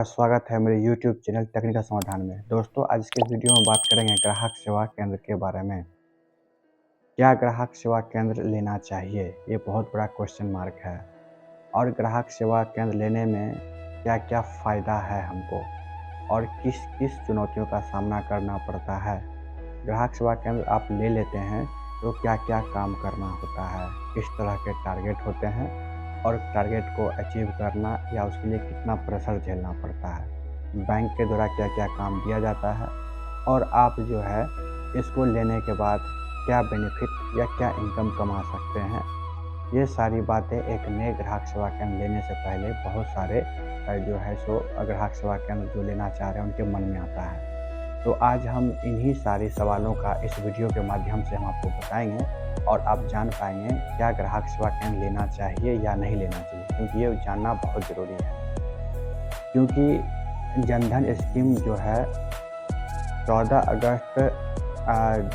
स्वागत है मेरे YouTube चैनल टेक्निकल समाधान में। दोस्तों, आज के इस वीडियो में बात करेंगे ग्राहक सेवा केंद्र के बारे में। क्या ग्राहक सेवा केंद्र लेना चाहिए? ये बहुत बड़ा क्वेश्चन मार्क है। और ग्राहक सेवा केंद्र लेने में क्या-क्या फ़ायदा है हमको और किस-किस चुनौतियों का सामना करना पड़ता है। ग्राहक सेवा केंद्र आप ले लेते हैं तो क्या-क्या काम करना होता है, किस तरह के टारगेट होते हैं और टारगेट को अचीव करना या उसके लिए कितना प्रेशर झेलना पड़ता है। बैंक के द्वारा क्या-क्या काम दिया जाता है और आप जो है इसको लेने के बाद क्या बेनिफिट या क्या इनकम कमा सकते हैं। ये सारी बातें एक नए ग्राहक सेवा केंद्र लेने से पहले बहुत सारे जो है सो ग्राहक सेवा केंद्र जो लेना चाह रहे हैं उनके मन में आता है। तो आज हम इन्हीं सारे सवालों का इस वीडियो के माध्यम से हम आपको बताएंगे और आप जान पाएंगे क्या ग्राहक सेवा केंद्र लेना चाहिए या नहीं लेना चाहिए, क्योंकि ये जानना बहुत ज़रूरी है। क्योंकि जनधन स्कीम जो है 14 अगस्त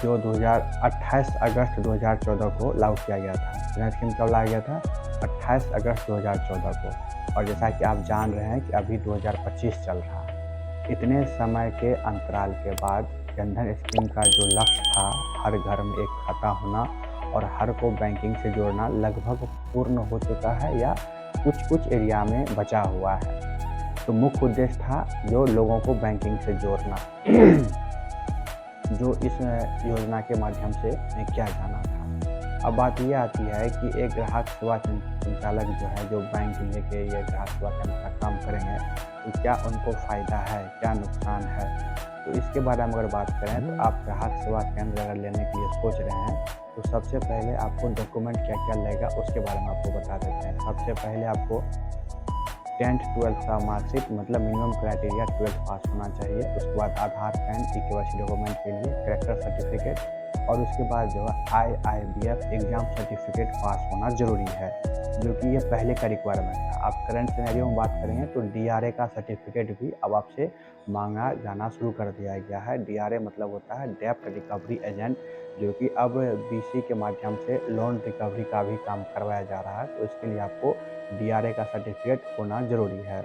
जो 28 अगस्त 2014 को लागू किया गया था। जनधन स्कीम कब लाया गया था? 28 अगस्त 2014 को। और जैसा कि आप जान रहे हैं कि अभी 2025 चल रहा है। इतने समय के अंतराल के बाद जनधन स्कीम का जो लक्ष्य था, हर घर में एक खाता होना और हर को बैंकिंग से जोड़ना, लगभग पूर्ण हो चुका है या कुछ एरिया में बचा हुआ है। तो मुख्य उद्देश्य था जो लोगों को बैंकिंग से जोड़ना। जो इस योजना के माध्यम से किया जाना था। अब बात ये आती है कि एक ग्राहक सेवा संचालक जो है, जो बैंक लेके ये ग्राहक सेवा केंद्र का काम करेंगे, तो क्या उनको फ़ायदा है, क्या नुकसान है। तो इसके बारे में अगर बात करें तो आप ग्राहक सेवा केंद्र अगर लेने के लिए सोच रहे हैं तो सबसे पहले आपको डॉक्यूमेंट क्या लगेगा उसके बारे में आपको बता देते हैं। सबसे पहले आपको 10th 12th का मार्कशीट, मतलब मिनिमम क्राइटेरिया 12th पास होना चाहिए। उसके बाद आधार, पैन, ई-केवाईसी डॉक्यूमेंट के लिए कैरेक्टर सर्टिफिकेट और उसके बाद जो है IIBF एग्ज़ाम सर्टिफिकेट पास होना ज़रूरी है, जो कि ये पहले का रिक्वायरमेंट था। आप करंट सिनेरियो में बात करेंगे तो DRA का सर्टिफिकेट भी अब आपसे मांगा जाना शुरू कर दिया गया है। DRA मतलब होता है डेब्ट रिकवरी एजेंट, जो कि अब BC के माध्यम से लोन रिकवरी का भी काम करवाया जा रहा है। तो इसके लिए आपको DRA का सर्टिफिकेट होना ज़रूरी है।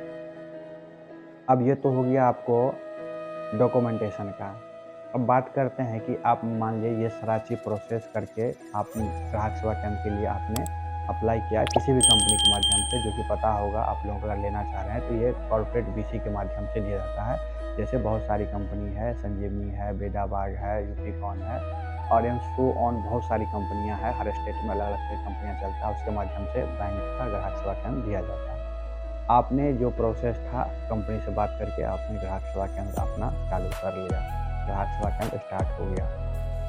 अब ये तो हो गया आपको डॉक्यूमेंटेशन का। अब बात करते हैं कि आप मान लीजिए ये सारा चीज़ प्रोसेस करके आप ग्राहक सेवा केंद्र के लिए आपने अप्लाई किया किसी भी कंपनी के माध्यम से, जो कि पता होगा आप लोग अगर लेना चाह रहे हैं तो ये कॉर्पोरेट BC के माध्यम से दिया जाता है। जैसे बहुत सारी कंपनी है, संजीवनी है, बेदाबाग है, यूपीकॉन है और एम सो ऑन, बहुत सारी कंपनियां हैं। हर स्टेट में अलग अलग कंपनियां चलता है, उसके माध्यम से बैंक का ग्राहक सेवा केंद्र दिया जाता है। आपने जो प्रोसेस था कंपनी से बात करके आपने ग्राहक सेवा केंद्र अपना चालू कर लिया, ग्राहक सेवा केंद्र स्टार्ट हो गया।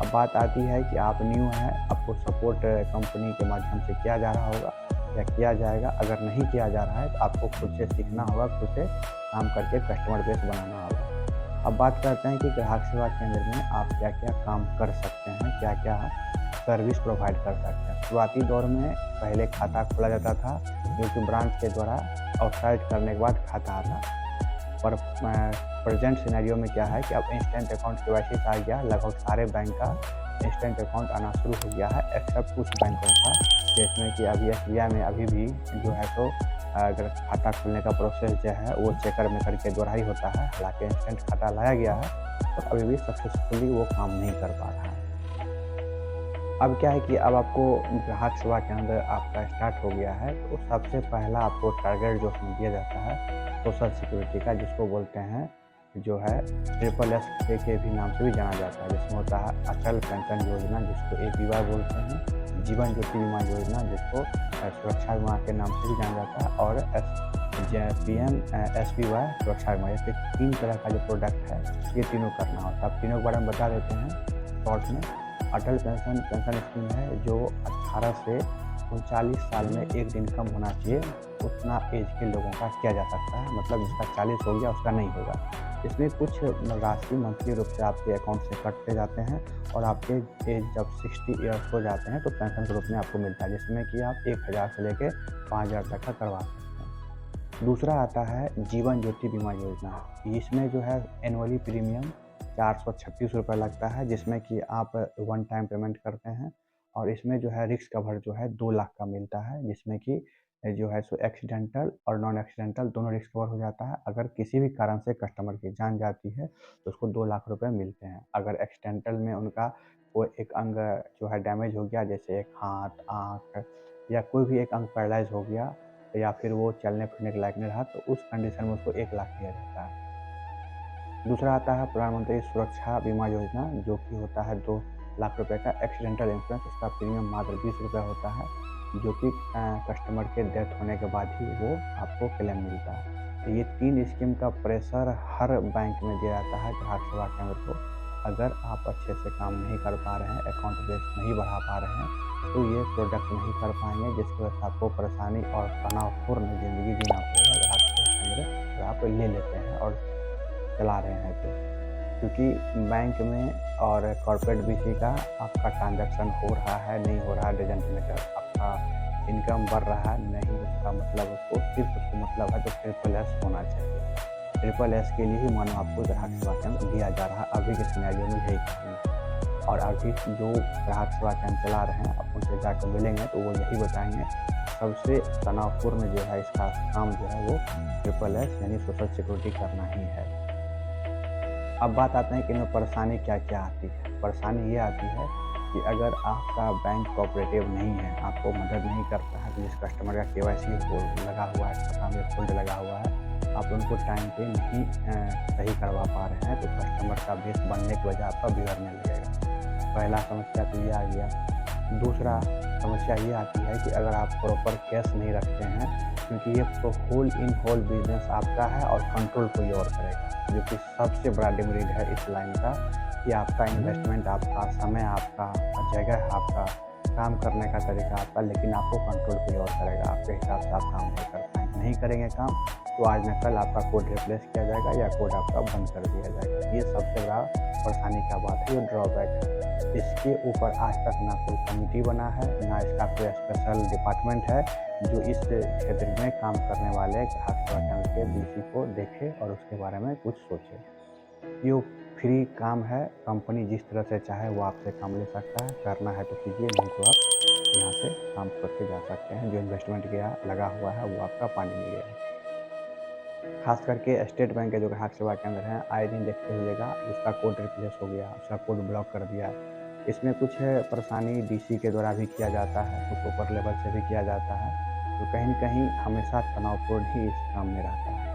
अब बात आती है कि आप न्यू हैं, आपको सपोर्ट कंपनी के माध्यम से किया जा रहा होगा या किया जाएगा। अगर नहीं किया जा रहा है तो आपको खुद से सीखना होगा, खुद से काम करके कस्टमर बेस बनाना होगा। अब बात करते हैं कि ग्राहक सेवा केंद्र में आप क्या क्या काम कर सकते हैं, क्या क्या सर्विस प्रोवाइड कर सकते हैं। शुरुआती दौर में पहले खाता खोला जाता था, जो कि ब्रांच के द्वारा आउटसाइड करने के बाद खाता आता। पर प्रेजेंट सिनेरियो में क्या है कि अब इंस्टेंट अकाउंट KYC आ गया, लगभग सारे बैंक का इंस्टेंट अकाउंट आना शुरू हो गया है, एक्सेप्ट कुछ बैंकों का, जिसमें कि अभी SBI में अभी भी जो है तो अगर खाता खोलने का प्रोसेस जो है वो चेकर मेकर के द्वारा ही होता है। हालांकि इंस्टेंट खाता लाया गया है तो अभी भी सक्सेसफुली वो काम नहीं कर पा रहा है। अब क्या है कि अब आपको ग्राहक सेवा केंद्र आपका स्टार्ट हो गया है, तो सबसे पहला आपको टारगेट जो उसमें दिया जाता है सोशल सिक्योरिटी का, जिसको बोलते हैं जो है SSS के भी नाम से भी जाना जाता है, जिसमें होता है अटल पेंशन योजना, जिसको APY बोलते हैं, जीवन ज्योति बीमा योजना, जिसको सुरक्षा बीमा के नाम से भी जाना जाता है, और PM SBY सुरक्षा बीमा। ये 3 तरह का जो प्रोडक्ट है ये तीनों करना होता है। अब तीनों के बारे में बता देते हैं शॉर्ट में। अटल पेंशन स्कीम है, जो 18 से 39 साल में एक दिन कम होना चाहिए, उतना एज के लोगों का किया जा सकता है। मतलब जिसका 40 हो गया उसका नहीं होगा। इसमें कुछ राशि मंथली रूप से आपके अकाउंट से कटते जाते हैं और आपके एज जब 60 ईयर्स हो जाते हैं तो पेंशन के रूप में आपको मिलता है, जिसमें कि आप 1000 से लेकर 5000 तक का करवा सकते हैं। दूसरा आता है जीवन ज्योति बीमा योजना। इसमें जो है एनुअली प्रीमियम 436 रुपये लगता है, जिसमें कि आप वन टाइम पेमेंट करते हैं और इसमें जो है रिस्क कवर जो है 2 लाख का मिलता है, जिसमें कि जो है सो एक्सीडेंटल और नॉन एक्सीडेंटल दोनों रिस्क कवर हो जाता है। अगर किसी भी कारण से कस्टमर की जान जाती है तो उसको 2 लाख रुपए मिलते हैं। अगर एक्सीडेंटल में उनका कोई एक अंग जो है डैमेज हो गया, जैसे एक हाथ, आँख या कोई भी एक अंग पैरालाइज़ हो गया या फिर वो चलने-फिरने के लायक नहीं रहा, तो उस कंडीशन में उसको 1 लाख दिया जाता है। दूसरा आता है प्रधानमंत्री सुरक्षा बीमा योजना, जो कि होता है 2 लाख रुपए का एक्सीडेंटल इंश्योरेंस। इसका प्रीमियम मात्र 20 रुपये होता है, जो कि कस्टमर के डेथ होने के बाद ही वो आपको क्लेम मिलता है। तो ये 3 स्कीम का प्रेशर हर बैंक में दिया जाता है ग्राहक सेवा केंद्र को। अगर आप अच्छे से काम नहीं कर पा रहे हैं, अकाउंट बेस नहीं बढ़ा पा रहे हैं, तो ये प्रोडक्ट नहीं कर पाएँगे, जिसकी वजह से आपको परेशानी और तनावपूर्ण ज़िंदगी जीना पड़ेगा ग्राहक सेवा केंद्र अगर आप ले लेते हैं और चला रहे हैं तो। क्योंकि बैंक में और कॉर्पोरेट बीसी का आपका ट्रांज़ैक्शन हो रहा है, नहीं हो रहा है, डज़न्ट मैटर। आपका इनकम बढ़ रहा है, नहीं, उसका मतलब उसको मतलब है तो ट्रिपल एस होना चाहिए। ट्रिपल एस के लिए ही मानो आपको ग्राहक सेवा केंद्र दिया जा रहा है, अभी के सिनेरियो में यही कहानी है। और अभी जो ग्राहक सेवा केंद्र चला रहे हैं, आप उनसे जाकर मिलेंगे तो वो यही बताएँगे, सबसे तनावपूर्ण जो है इसका काम जो है वो ट्रिपल एस यानी सोशल सिक्योरिटी करना ही है। अब बात आते हैं कि इनमें परेशानी क्या-क्या आती है। परेशानी ये आती है कि अगर आपका बैंक कोऑपरेटिव नहीं है, आपको मदद नहीं करता है, जिस कस्टमर का केवाईसी हो लगा हुआ है, खाता में होल्ड लगा हुआ है, आप उनको टाइम पे नहीं सही करवा पा रहे हैं, तो कस्टमर का बेस बनने की वजह आपका बिगड़ने लगेगा। पहला समस्या तो ये आ गया। दूसरा समस्या ये आती है कि अगर आप प्रॉपर कैश नहीं रखते हैं, क्योंकि ये तो होल इन होल बिज़नेस आपका है और कंट्रोल कोई और करेगा, जो कि सबसे बड़ा डिमेरिट है इस लाइन का कि आपका इन्वेस्टमेंट, आपका समय, आपका जगह, आपका काम करने का तरीका आपका, लेकिन आपको कंट्रोल कोई और करेगा। आपके हिसाब से आप काम नहीं कर पाएँगे। नहीं करेंगे काम तो आज न कल आपका कोड रिप्लेस किया जाएगा या कोड आपका बंद कर दिया जाएगा। ये सबसे बड़ा परेशानी का बात है, ये ड्रॉबैक है। इसके ऊपर आज तक ना कोई कमिटी बना है, ना इसका कोई स्पेशल डिपार्टमेंट है जो इस क्षेत्र में काम करने वाले ग्राहक सेवा केंद्र के बीसी को देखे और उसके बारे में कुछ सोचे। ये फ्री काम है, कंपनी जिस तरह से चाहे वो आपसे काम ले सकता है, करना है तो कीजिए, नहीं तो आप यहाँ से काम करके जा सकते हैं। जो इन्वेस्टमेंट गया लगा हुआ है वो आपका पानी में गया है। खास करके स्टेट बैंक के जो ग्राहक सेवा केंद्र हैं, आए दिन देखते होइएगा उसका कोड रिप्लेस हो गया, उसका कोड ब्लॉक कर दिया। इसमें कुछ परेशानी डीसी के द्वारा भी किया जाता है, कुछ ऊपर लेवल से भी किया जाता है, तो कहीं न कहीं हमेशा तनावपूर्ण ही इस काम में रहता है।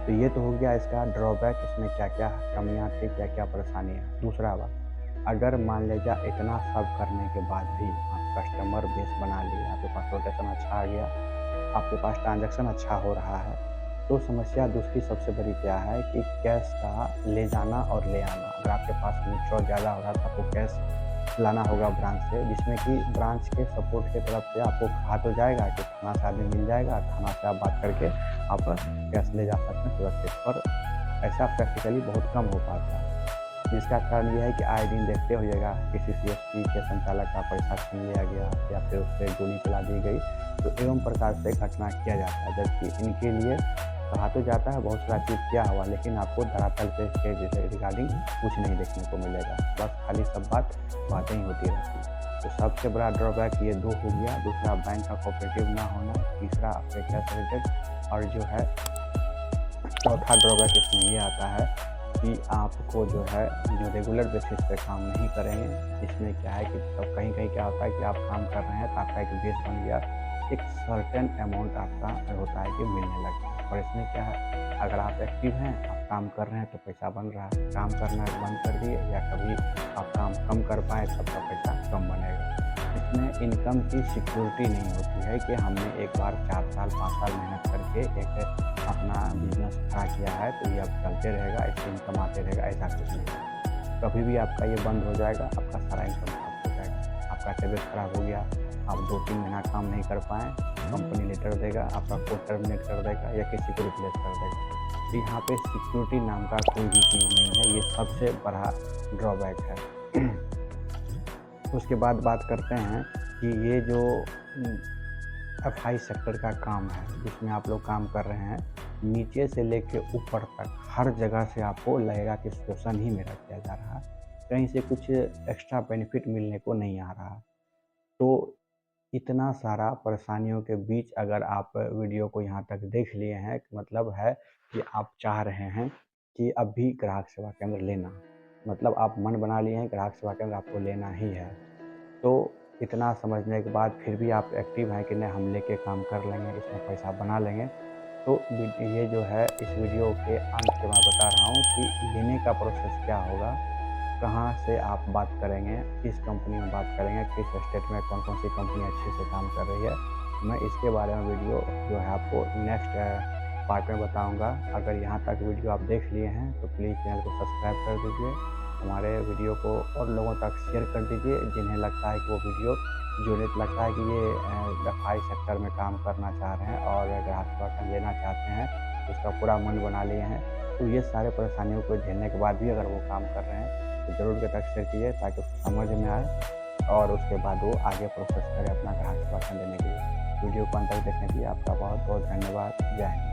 तो ये तो हो गया इसका ड्रॉबैक, इसमें क्या-क्या कमियाँ थी, क्या-क्या परेशानियाँ। दूसरा बात, अगर मान लीजिए इतना सब करने के बाद भी आप कस्टमर बेस बना लिए, आपके पास रोटेशन अच्छा आ गया, आपके पास ट्रांज़ैक्शन अच्छा हो रहा है, तो समस्या दूसरी सबसे बड़ी क्या है कि कैश का ले जाना और ले आना। अगर आपके पास विथड्रॉ ज़्यादा हो रहा है तो आपको कैश लाना होगा ब्रांच से, जिसमें कि ब्रांच के सपोर्ट की तरफ से आपको कहा तो जाएगा कि थाना से आदमी मिल जाएगा, थाना से आप बात करके आप कैश ले जा सकते हैं सुरक्षित, पर ऐसा प्रैक्टिकली बहुत कम हो पाता है। जिसका कारण ये है कि आए दिन देखते होइएगा किसी सीएसपी के संचालक का पैसा छीन लिया गया या फिर उस पर गोली चला दी गई, तो एवं प्रकार से घटना किया जाता है, जबकि इनके लिए कहा तो जाता है बहुत सारा चीज़ किया हुआ, लेकिन आपको धरातल पे इसके रिगार्डिंग कुछ नहीं देखने को मिलेगा, बस खाली सब बातें ही होती रहती हैं। तो सबसे बड़ा ड्रॉबैक ये 2 हो गया। दूसरा बैंक का कोऑपरेटिव ना होना, तीसरा आपके कैश रिलेटेड, और जो है चौथा ड्रॉबैक इसमें ये आता है कि आपको जो है जो रेगुलर बेसिस पे काम नहीं करेंगे। इसमें क्या है कि तब कहीं-कहीं क्या होता है कि आप काम कर रहे हैं तो आपका एक बेस बन गया, एक सर्टेन अमाउंट आपका होता है कि मिलने लगता है। और इसमें क्या है, अगर आप एक्टिव हैं, आप काम कर रहे हैं तो पैसा बन रहा है, काम करना बंद कर दिए या कभी आप काम कम कर पाएँ तो आपका पैसा कम बनेगा। इसमें इनकम की सिक्योरिटी नहीं होती है कि हमने एक बार 4 साल 5 साल मेहनत करके एक अपना बिजनेस खड़ा किया है तो ये अब चलते रहेगा, इससे इनकम आते रहेगा, ऐसा कुछ नहीं है। कभी भी आपका ये बंद हो जाएगा, आपका सारा इनकम खत्म हो जाएगा। आपका तबीयत खराब हो गया, आप 2-3 महीना काम नहीं कर पाएँ, कंपनी लेटर देगा, आपका कोड टर्मिनेट कर देगा या किसी को रिप्लेस कर देगा। तो यहाँ पे सिक्योरिटी नाम का कोई भी चीज़ नहीं है, ये सबसे बड़ा ड्रॉबैक है। उसके बाद बात करते हैं कि ये जो एफआई सेक्टर का काम है, जिसमें आप लोग काम कर रहे हैं, नीचे से लेके ऊपर तक हर जगह से आपको लगेगा कि शोषण ही मेरा किया जा रहा है, कहीं से कुछ एक्स्ट्रा बेनिफिट मिलने को नहीं आ रहा। तो इतना सारा परेशानियों के बीच अगर आप वीडियो को यहाँ तक देख लिए हैं, मतलब है कि आप चाह रहे हैं कि अब भी ग्राहक सेवा केंद्र लेना, मतलब आप मन बना लिए हैं ग्राहक सेवा केंद्र आपको लेना ही है। तो इतना समझने के बाद फिर भी आप एक्टिव हैं कि नहीं हम लेके काम कर लेंगे, इसमें पैसा बना लेंगे। तो ये जो है इस वीडियो के अंत के मैं बता रहा हूँ कि लेने का प्रोसेस क्या होगा, कहाँ से आप बात करेंगे, किस कंपनी में बात करेंगे, किस स्टेट में कौन-कौन सी कंपनी अच्छे से काम कर रही है। मैं इसके बारे में वीडियो जो है आपको नेक्स्ट पार्ट में बताऊँगा। अगर यहाँ तक वीडियो आप देख लिए हैं तो प्लीज़ चैनल को सब्सक्राइब कर दीजिए। हमारे वीडियो को और लोगों तक शेयर कर दीजिए जिन्हें लगता है कि वो वीडियो जिन्हें लगता है कि ये दफ़ाई सेक्टर में काम करना चाह रहे हैं और ग्राहक सेवा केंद्र लेना चाहते हैं, उसका पूरा मन बना लिए हैं। तो ये सारे परेशानियों को झेलने के बाद भी अगर वो काम कर रहे हैं तो ज़रूर के तक शेयर कीजिए ताकि उसको समझ में आए और उसके बाद वो आगे प्रोसेस करे अपना ग्राहक सेवा केंद्र लेने के लिए। वीडियो को अंत तक देखने के लिए आपका बहुत बहुत धन्यवाद। जय हिंद।